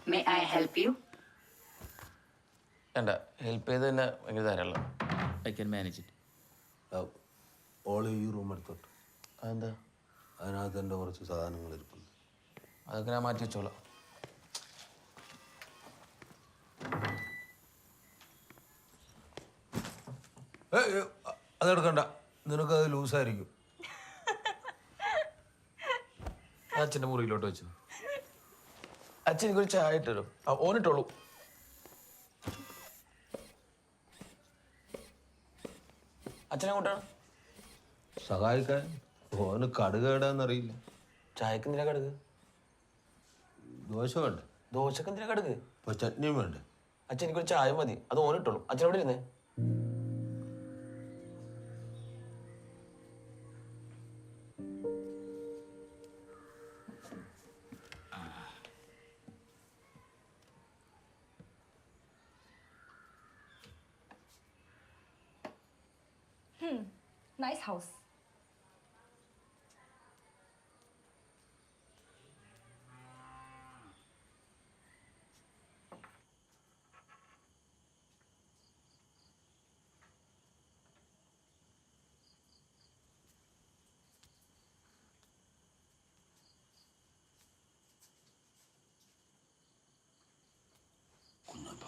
May I help you? വേണ്ട help ചെയ്ത് തന്നെ ഭയങ്കര ധാരാളം. I can manage it. All ഈ റൂം എടുത്തോട്ട്. അതെന്താ? അതിനകത്ത് എൻ്റെ കുറച്ച് സാധനങ്ങൾ ഇരിപ്പുണ്ട്. അതൊക്കെ ഞാൻ മാറ്റി വെച്ചോളാം. അതെടുക്കണ്ട, നിനക്കത് ലൂസായിരിക്കും. അച്ഛൻ്റെ മുറിയിലോട്ട് വെച്ചു. അച്ഛൻ എനിക്കൊരു ചായ ഇട്ടരും. ഓനിട്ടോളൂ. അച്ഛനെ കൂട്ടാണ് സഹായിക്കാൻ. ഓന് കടുക് ഇടാന്നറിയില്ല. ചായക്ക് എന്തിനാ കടുക്? ദോശ വേണ്ടേ? ദോശക്ക് എന്തിനാ കടുക്? ഇപ്പൊ ചട്നിയും വേണ്ടേ? അച്ഛൻ എനിക്കൊരു ചായ മതി, അത് ഓനിട്ടോളൂ. അച്ഛനോട് ഇരുന്നേ. Nice house. കുഞ്ഞപ്പ,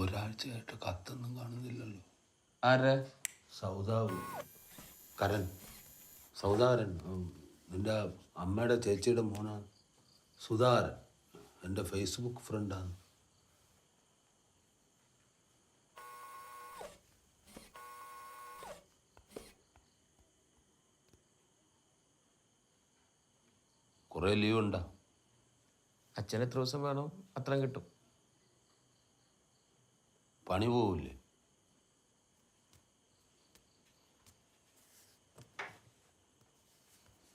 ഒരാഴ്ചയായിട്ട് കത്തൊന്നും കാണുന്നില്ലല്ലോ. ആരെ? സൗദാവ് കരൻ. സൗദാരൻ നിന്റെ അമ്മയുടെ ചേച്ചിയുടെ മോനാണ്. സുധാകരൻ എൻ്റെ ഫേസ്ബുക്ക് ഫ്രണ്ടാണ്. കുറേ ലീവ് ഉണ്ടാ? അച്ഛൻ എത്ര ദിവസം വേണം അത്രയും കിട്ടും. പണി പോവില്ലേ?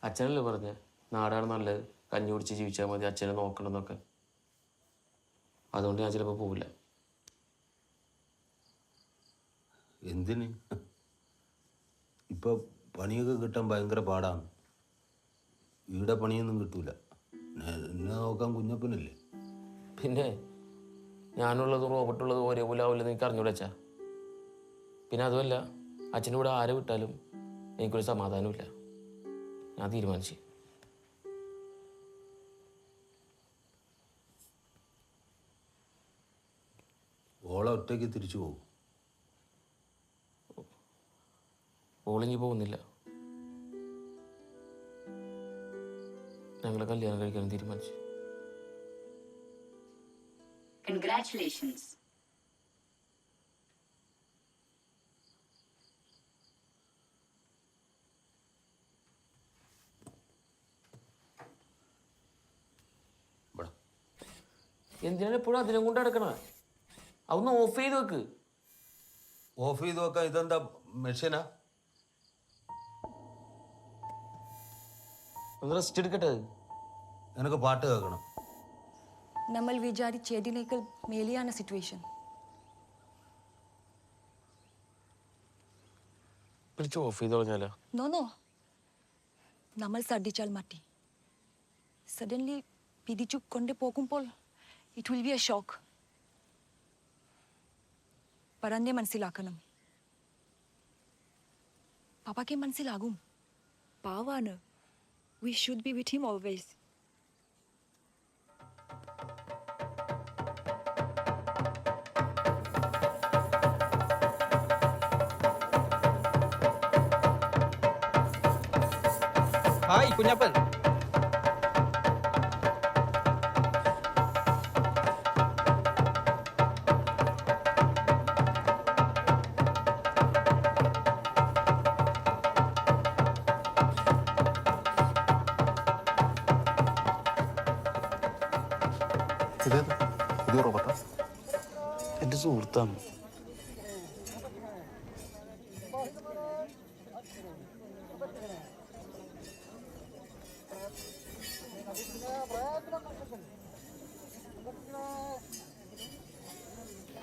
അച്ഛനല്ലേ പറഞ്ഞ നാടാണ് നല്ലത്, കഞ്ഞി കുടിച്ച് ജീവിച്ചാൽ മതി, അച്ഛനെ നോക്കണമെന്നൊക്കെ. അതുകൊണ്ട് ഞാൻ ചിലപ്പോൾ പോവില്ല. എന്തിന്? ഇപ്പൊ പണിയൊക്കെ കിട്ടാൻ ഭയങ്കര പാടാണ്. ഇവിടെ പണിയൊന്നും കിട്ടൂല. എന്നെ നോക്കാൻ കുഞ്ഞപ്പനില്ലേ? പിന്നെ ഞാനുള്ളതും റോബർട്ടുള്ളതും ഒരേപോലെ ആവില്ലെന്ന് എനിക്ക് അറിഞ്ഞൂടെ അച്ഛാ. പിന്നെ അതുമല്ല, അച്ഛൻ്റെ കൂടെ ആരെ വിട്ടാലും എനിക്കൊരു സമാധാനമില്ല. ഞാൻ തീരുമാനിച്ചു. ഓളെ ഒറ്റയ്ക്ക് തിരിച്ചു പോകും. ഓളിഞ്ഞി പോകുന്നില്ല. ഞങ്ങളെ കല്യാണം കഴിക്കാനും തീരുമാനിച്ചു. Congratulations. എന്തിനാണ് എപ്പോഴും അതിനെ കൊണ്ട് നടക്കണ? അതൊന്ന് ഓഫ് ചെയ്ത് വെക്ക്. ഓഫ് ചെയ്ത് വെക്കാൻ ഇതെന്താ മെഷീനാ? ഒന്ന് റെസ്റ്റ് എടുക്കട്ടെ. എനിക്ക് പാട്ട് കേൾക്കണം. നമ്മൾ വിചാരിച്ചതിനേക്കാൾ മേലെയാണ് സിറ്റുവേഷൻ. വിളിച്ച് ഓഫ് ചെയ്ത് പറഞ്ഞാലോ? നോ നമ്മൾ ശ്രദ്ധിച്ചാൽ മതി. സഡൻലി പിടിച്ചു കൊണ്ടുപോകുമ്പോൾ it will be A shock. പറഞ്ഞേ മനസ്സിലാക്കണം. പാപ്പാക്ക് മനസ്സിലാകും. പാവാണ്. We should be with him always. Hi Kunjappan. ഇത് റോബർട്ടാ, എൻ്റെ സുഹൃത്താണ്.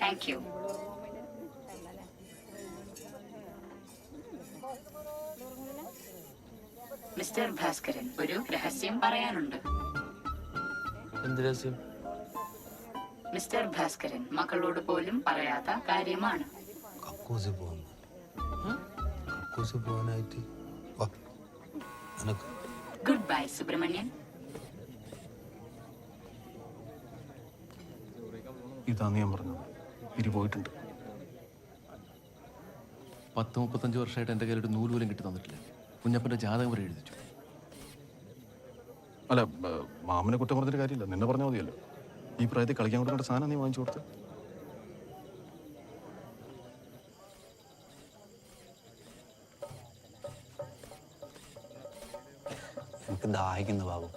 Thank you. മിസ്റ്റർ ഭാസ്കരൻ, ഒരു രഹസ്യം പറയാനുണ്ട്. എന്ത് രഹസ്യം? മിസ്റ്റർ ഭാസ്കരൻ മക്കളോട് പോലും പറയാത്ത കാര്യമാണ്. കക്കൂസ് പോകുന്നു. കക്കൂസ് പോകാനായിട്ട് വാ നിനക്ക് ഗുഡ് ബൈ സുബ്രഹ്മണ്യൻ. ഇതാന്ന് ഞാൻ പറഞ്ഞത്. ഇരി പോയിട്ടുണ്ട്. 10-35 വർഷമായിട്ട് എൻ്റെ കയ്യിലൊരു നൂല് പോലും കിട്ടി തന്നിട്ടില്ല. കുഞ്ഞപ്പൻ്റെ ജാതകം വരെ എഴുതിച്ചു. അല്ല, മാമനെ കുറ്റം പറഞ്ഞിട്ട് കാര്യമില്ല. നിന്നെ പറഞ്ഞാൽ മതിയല്ലോ. ഈ പ്രായത്തിൽ കളിക്കാൻ കൊടുക്കേണ്ട സാധനം നീ വാങ്ങിച്ചു കൊടുത്ത്. എനിക്ക് ദാഹിക്കുന്നു ബാബു.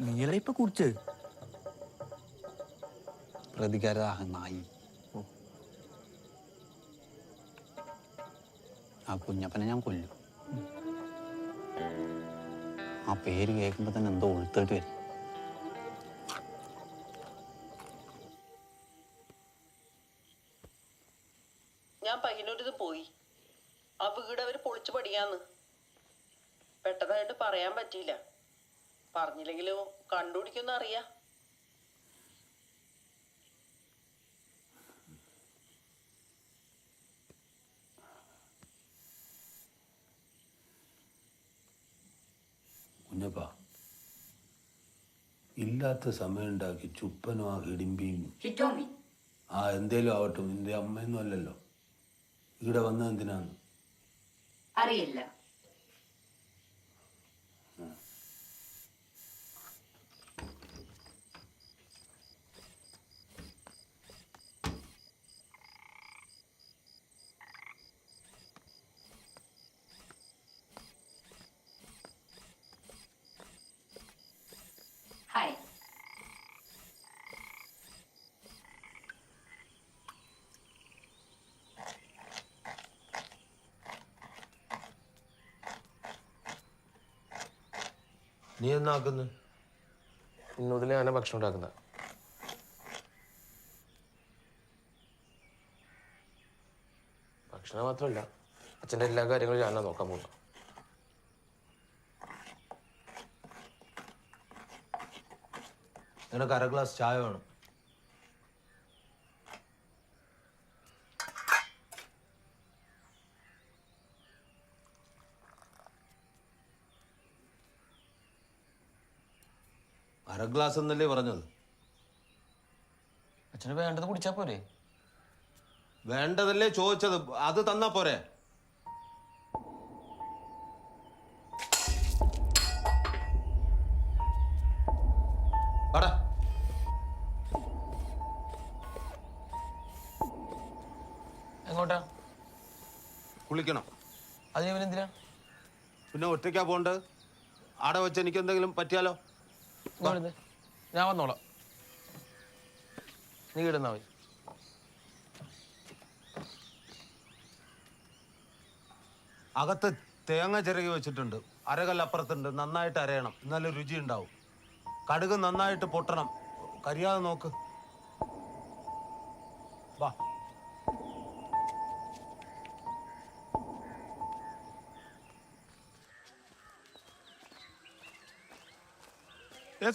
നീല ഇപ്പൊ കുടിച്ച് പ്രതികാര ദാഹം നായി. ആ കുഞ്ഞപ്പനെ ഞാൻ കൊല്ലും. ആ പേര് കേൾക്കുമ്പോ തന്നെ എന്തോ ഒഴുത്തോട്ട് വരും. ഞാൻ പയ്യന്നൂരിത് പോയി. ആ വീട് അവര് പൊളിച്ചു പടിയാന്ന്. പെട്ടെന്നായിട്ട് പറയാൻ പറ്റിയില്ല. പറഞ്ഞില്ലെങ്കിലും കണ്ടുപിടിക്കുന്ന അറിയാ. കുഞ്ഞപ്പ, ഇല്ലാത്ത സമയം ഉണ്ടാക്കി ചുപ്പനും ആ ഹിഡിമ്പിയും ഹിറ്റോമി, ആ എന്തേലും ആവട്ടെ, നിന്റെ അമ്മയൊന്നും അല്ലല്ലോ. ഇവിടെ വന്നത് എന്തിനാന്ന് അറിയില്ല. ഹായ്. നീ എന്നാക്കുന്നു? ഇന്നുതിൽ ഞാനാണ് ഭക്ഷണം ഉണ്ടാക്കുന്നത്. ഭക്ഷണം മാത്രമല്ല, അച്ഛൻ്റെ എല്ലാ കാര്യങ്ങളും ഞാനാണ് നോക്കാൻ പോകുന്നത്. നിനക്ക് 1/2 ഗ്ലാസ് ചായ വേണം. അര ഗ്ലാസ് എന്നല്ലേ പറഞ്ഞത്? അച്ഛന് വേണ്ടത് കുടിച്ചാൽ പോരെ? വേണ്ടതല്ലേ ചോദിച്ചത്, അത് തന്നാ പോരെ? വാടാ. എങ്ങോട്ടാ? കുളിക്കണം. അതിന് ഇവനെന്തിനാ? പിന്നെ ഒറ്റയ്ക്കാ പോണ്ടത്? ആടെ വെച്ച് എനിക്ക് എന്തെങ്കിലും പറ്റിയാലോ? ഞാൻ വന്നോളാം, നീ ഇടുന്നാ മതി. അകത്ത് തേങ്ങ ചിരകി വെച്ചിട്ടുണ്ട്, അരകല്ലപ്പുറത്തുണ്ട്. നന്നായിട്ട് അരയണം, എന്നാലും രുചി ഉണ്ടാവും. കടുക് നന്നായിട്ട് പൊട്ടണം, കരിയാതെ നോക്ക്. വാ.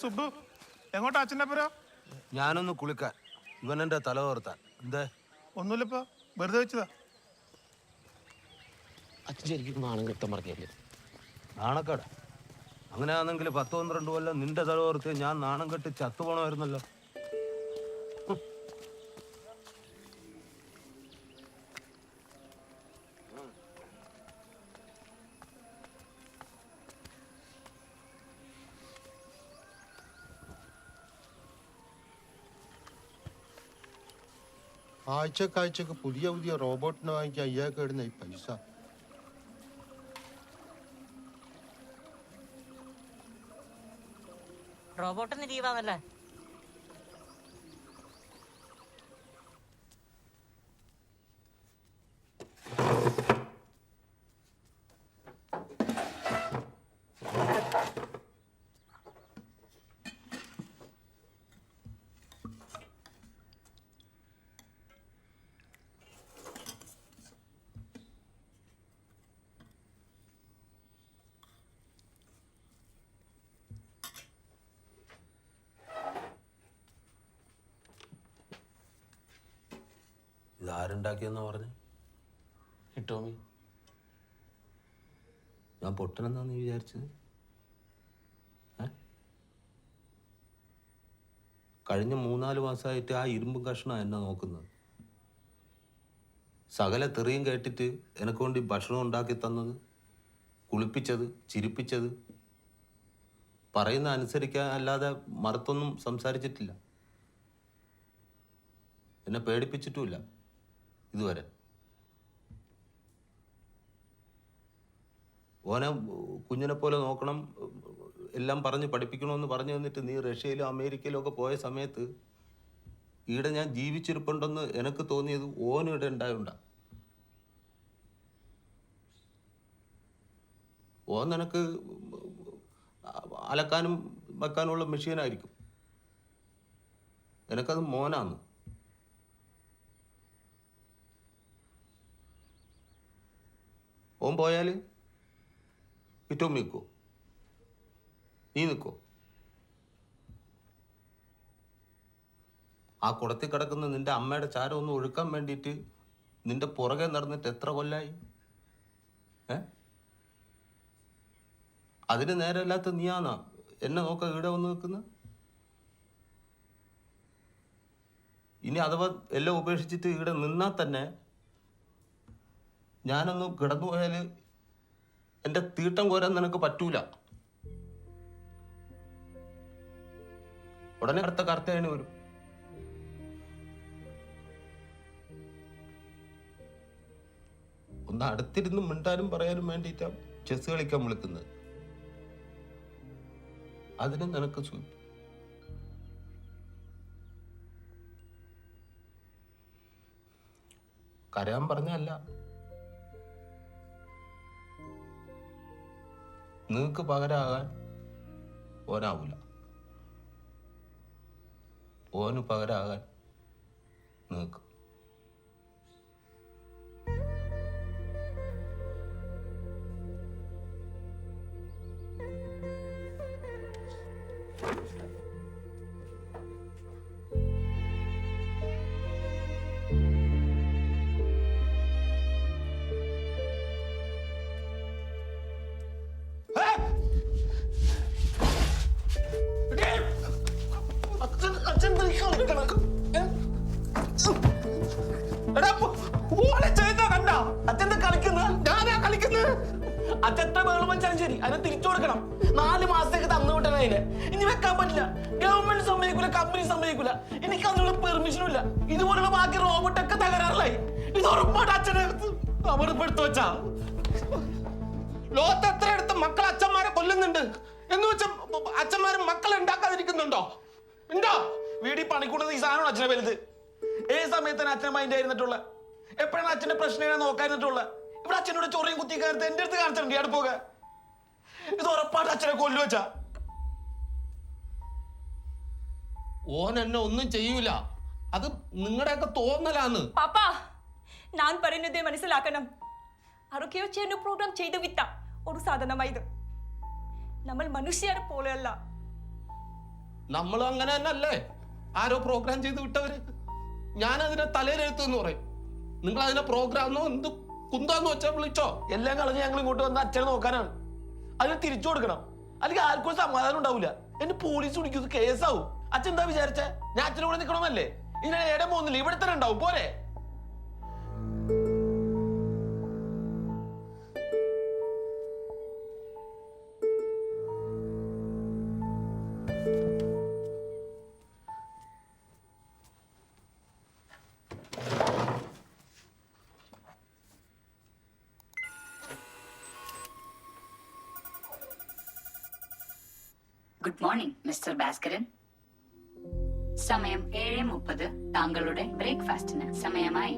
സുബ്ബു, എങ്ങോട്ടാ അച്ഛൻ്റെ പുര? ഞാനൊന്ന് കുളിക്കാൻ, ഇവനെന്റെ തല ഓർത്താൻ. എന്തേ? ഒന്നുമില്ലപ്പോ, വെറുതെ വെച്ചതാ. അച്ഛൻ ശരിക്കും നാണം കൃത്യം പറഞ്ഞല്ലേ? നാണക്കേട്. അങ്ങനെയാണെങ്കിൽ 10-12 കൊല്ലം നിന്റെ തല ഓർത്ത് ഞാൻ നാണം കെട്ടി ചത്തുപോണമായിരുന്നല്ലോ. ആഴ്ചക്കാഴ്ചക്ക് പുതിയ പുതിയ റോബോട്ടിനെ വാങ്ങിക്കാൻ അയ്യാക്ക് ഇടുന്ന ഈ പൈസ. റോബോട്ടിന് ലീവാണല്ലേ? ആരുണ്ടാക്കിയെന്നാ പറഞ്ഞു? ടോമി. ഞാൻ പൊട്ടനെന്നാ നീ വിചാരിച്ചത്? കഴിഞ്ഞ 3-4 മാസമായിട്ട് ആ ഇരുമ്പും കഷ്ണം എന്നെ നോക്കുന്നത്. സകല തെറിയും കേട്ടിട്ട് എനക്ക് വേണ്ടി ഭക്ഷണം ഉണ്ടാക്കി തന്നത്, കുളിപ്പിച്ചത്, ചിരിപ്പിച്ചത്, പറയുന്ന അനുസരിക്കാൻ അല്ലാതെ മറുത്തൊന്നും സംസാരിച്ചിട്ടില്ല. എന്നെ പേടിപ്പിച്ചിട്ടുമില്ല ഇതുവരെ. ഓനെ കുഞ്ഞിനെ പോലെ നോക്കണം, എല്ലാം പറഞ്ഞ് പഠിപ്പിക്കണമെന്ന് പറഞ്ഞു തന്നിട്ട് നീ റഷ്യയിലും അമേരിക്കയിലും ഒക്കെ പോയ സമയത്ത് ഈടെ ഞാൻ ജീവിച്ചിരിപ്പുണ്ടെന്ന് എനിക്ക് തോന്നിയത് ഓനും ഇവിടെ ഉണ്ടായുണ്ട. ഓൻ നിനക്ക് അലക്കാനും വെക്കാനുമുള്ള മെഷീനായിരിക്കും, എനിക്കത് മോനാന്ന്. ഓൻ പോയാൽ ഏറ്റവും നിൽക്കോ? നീ നിൽക്കോ? ആ കുടത്തിൽ കിടക്കുന്ന നിന്റെ അമ്മയുടെ ചാരം ഒന്ന് ഒഴുക്കാൻ വേണ്ടിയിട്ട് നിന്റെ പുറകെ നടന്നിട്ട് എത്ര കൊല്ലായി? അതിന് നേരമില്ലാത്ത നീയാന്നാ എന്നെ നോക്ക ഇവിടെ വന്ന് നിൽക്കുന്നത്? ഇനി അഥവാ എല്ലാം ഉപേക്ഷിച്ചിട്ട് ഇവിടെ നിന്നാൽ തന്നെ ഞാനൊന്ന് കിടന്നുപോയാൽ എൻ്റെ തീട്ടം കോരാൻ നിനക്ക് പറ്റൂല. ഉടനെ അടുത്ത കർത്തേന് വരും. ഒന്ന് അടുത്തിരുന്ന് മിണ്ടാനും പറയാനും വേണ്ടിയിട്ടാ ചെസ് കളിക്കാൻ വിളിക്കുന്നത്. അതിന് നിനക്ക് കരയാൻ പറഞ്ഞല്ല, നിനക്ക് പകരാകാൻ ഓനാവൂല, ഓന് പകരാകാൻ നിനക്ക്. അച്ഛത്തെ വേളം വെച്ചാലും ശരി, അതിനെ തിരിച്ചു കൊടുക്കണം. 4 മാസത്തേക്ക് തന്നു വിട്ടണം. അതിനെ ഇനി വെക്കാൻ പറ്റില്ല. ഗവൺമെന്റ് സമ്മതിക്കൂല, കമ്പനി സമ്മതിക്കൂല, എനിക്ക് അതിനുള്ള പെർമിഷനും ഇല്ല. ഇതുപോലുള്ള ബാക്കി റോബോട്ടൊക്കെ തകരാറിലായി. ഇത് ഉറപ്പായിട്ട് അച്ഛനെ അമർപ്പെടുത്തു വെച്ചാ. ലോകത്ത് എത്രയെടുത്ത് മക്കൾ അച്ഛന്മാരെ കൊല്ലുന്നുണ്ട് എന്ന് വെച്ചാൽ അച്ഛന്മാരും മക്കളെ ഉണ്ടാക്കാതിരിക്കുന്നുണ്ടോ? ഉണ്ടോ? വീടിൽ പണിക്കൂടുന്നത് ഈ സാധനമാണ് അച്ഛനെ വലുത്. ഏത് സമയത്താണ് അച്ഛനെ മൈൻഡ് ആയിരുന്നിട്ടുള്ള? എപ്പോഴാണ് അച്ഛന്റെ പ്രശ്നം നോക്കാതിട്ടുള്ള? ഇവിടെ അച്ഛനോട് ചൊറിയും കുത്തി കാലത്ത് എന്റെ അടുത്ത് കാണിച്ചിട്ടുണ്ട് ഇയാൾ പോക. ഇത് ഉറപ്പായിട്ട് അച്ഛനെ കൊല്ലു വെച്ചാ. ഓൻ എന്നെ ഒന്നും ചെയ്യൂല, അത് നിങ്ങളുടെയൊക്കെ തോന്നലാന്ന്. പാപ്പാ, ഞാൻ പറയുന്നത് മനസ്സിലാക്കണം. ആരൊക്കെയോ ചെയ്യുന്ന പ്രോഗ്രാം ചെയ്തു വിട്ട ഒരു സാധനമായത്. നമ്മൾ മനുഷ്യരെ പോലെയല്ല. നമ്മൾ അങ്ങനെ തന്നെ അല്ലേ? ആരോ പ്രോഗ്രാം ചെയ്ത് വിട്ടവര്. ഞാൻ അതിനെ തലയിലെഴുത്തു എന്ന് പറയും. നിങ്ങൾ അതിനെ പ്രോഗ്രാമോ എന്ത് കുന്താന്ന് വെച്ചാൽ വിളിച്ചോ. എല്ലാം കളഞ്ഞ് ഞങ്ങൾ ഇങ്ങോട്ട് വന്ന് അച്ഛനെ നോക്കാനാണ്. അതിനെ തിരിച്ചു കൊടുക്കണം, അല്ലെങ്കിൽ ആർക്കും സമാധാനം ഉണ്ടാവില്ല. എന്നെ പോലീസ് പിടിക്കുന്നത് കേസാവും. അച്ഛൻ എന്താ വിചാരിച്ച ഞാൻ അച്ഛനെ കൂടെ നിൽക്കണമെന്നല്ലേ? ഇതിനെ എവിടെ പോകുന്നില്ല, ഇവിടെ തന്നെ ഉണ്ടാവും. പോരെ? Good morning mister Bhaskaran. സമയം 7:30. താങ്കളുടെ ബ്രേക്ക്ഫാസ്റ്റിന് സമയമായി.